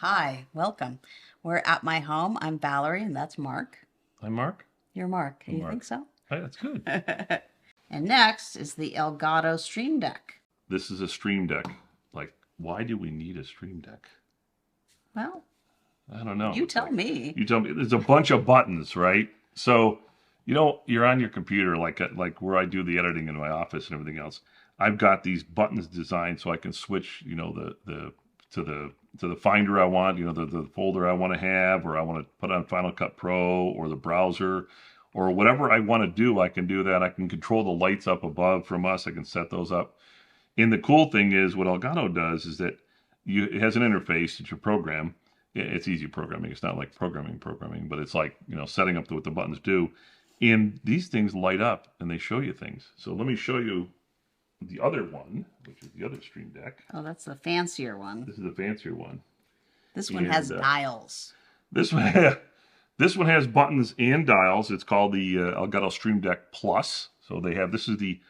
Hi, welcome. We're at my home. I'm Valerie, and that's Mark. I'm Mark. You're Mark. I'm You Mark. think so? Hey, that's good. And next is the Elgato Stream Deck. This is a Stream Deck. Like, why do we need a Stream Deck? Well, I don't know. you tell me. You tell me. There's a bunch of buttons, right? So, you're on your computer, like where I do the editing in my office and everything else. I've got these buttons designed so I can switch, the to the Finder I want, the folder I want to have, or I want to put on Final Cut Pro or the browser, or whatever I want to do. I can do that. I can control the lights up above from us. I can set those up. And the cool thing is, what Elgato does is that it has an interface that you program. It's easy programming. It's not like programming, but it's like, setting up what the buttons do. And these things light up and they show you things. So let me show you the other one, which is the other Stream Deck. Oh, that's the fancier one. This is the fancier one. This one has dials. This one, this one has buttons and dials. It's called the Elgato Stream Deck Plus. So this is the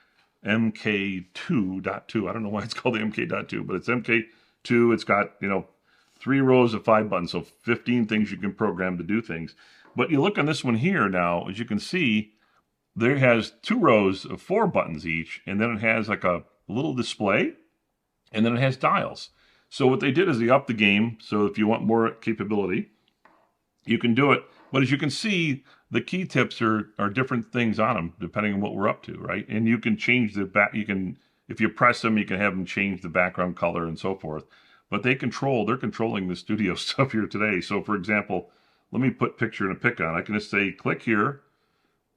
MK.2. I don't know why it's called the MK.2, but it's MK2. It's got, 3 rows of 5 buttons, so 15 things you can program to do things. But you look on this one here now, as you can see, there has 2 rows of 4 buttons each, and then it has like a little display, and then it has dials. So what they did is they upped the game, so if you want more capability, you can do it. But as you can see, the key tips are different things on them, depending on what we're up to, right? And you can change the back, if you press them, you can have them change the background color and so forth. But they're controlling the studio stuff here today. So for example, let me put picture in a pic on. I can just say, click here,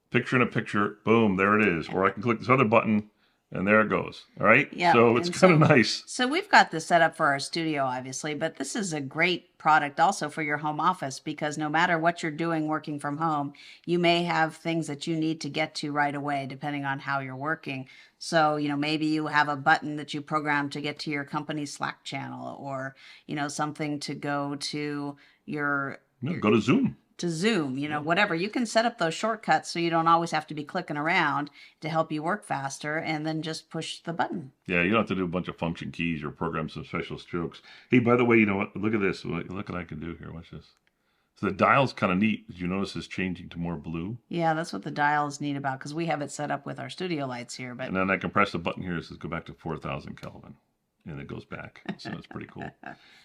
picture in a picture, boom, there it is. Or I can click this other button, and there it goes. All right? Yeah. So it's kind of nice. So we've got this set up for our studio, obviously, but this is a great product also for your home office, because no matter what you're doing working from home, you may have things that you need to get to right away, depending on how you're working. So, maybe you have a button that you program to get to your company's Slack channel, or, something to go to Go to Zoom. Whatever. You can set up those shortcuts so you don't always have to be clicking around to help you work faster, and then just push the button. Yeah, you don't have to do a bunch of function keys or program some special strokes. Hey, by the way, you know what? Look at this. Look what I can do here. Watch this. So the dial's kind of neat. Did you notice it's changing to more blue? Yeah, that's what the dial is neat about, because we have it set up with our studio lights here. And then I can press the button here. It says go back to 4,000 Kelvin. And it goes back, so it's pretty cool.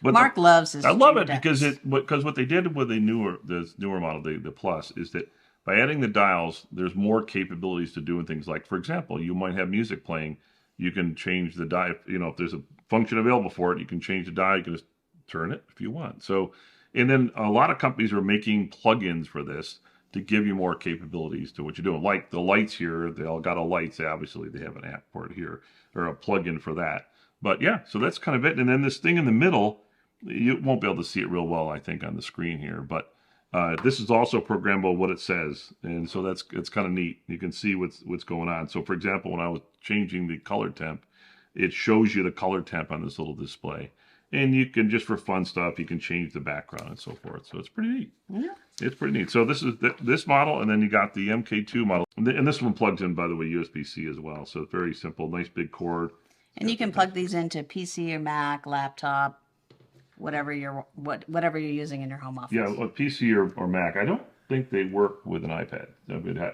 But Mark loves his. I love it because what they did with the newer model, the Plus, is that by adding the dials, there's more capabilities to doing things. Like, for example, you might have music playing. You can change the dial. If there's a function available for it, you can change the dial. You can just turn it if you want. So, and then a lot of companies are making plugins for this to give you more capabilities to what you're doing. Like the lights here, the Elgato lights. Obviously, they have an app for it here, or a plugin for that. But yeah, so that's kind of it. And then this thing in the middle, you won't be able to see it real well, I think, on the screen here. But this is also programmable, what it says. And so it's kind of neat. You can see what's going on. So for example, when I was changing the color temp, it shows you the color temp on this little display. And you can, just for fun stuff, you can change the background and so forth. So it's pretty neat. Yeah. It's pretty neat. So this is this model, and then you got the MK2 model. And this one plugs in, by the way, USB-C as well. So it's very simple, nice big cord. And you can plug these into PC or Mac, laptop, whatever you're using in your home office. Yeah, well, PC or Mac. I don't think they work with an iPad.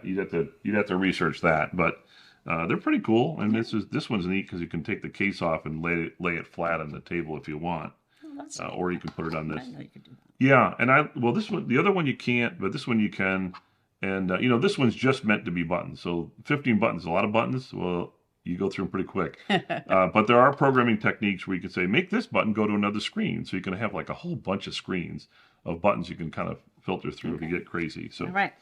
You'd have to research that, but they're pretty cool. And this one's neat because you can take the case off and lay it flat on the table if you want, or you can put it on this. I know you could do that. Yeah, and the other one you can't, but this one you can. And this one's just meant to be buttons. So 15 buttons, a lot of buttons. Well, you go through them pretty quick. But there are programming techniques where you can say, make this button go to another screen. So you can have like a whole bunch of screens of buttons you can kind of filter through if you get crazy. So All right.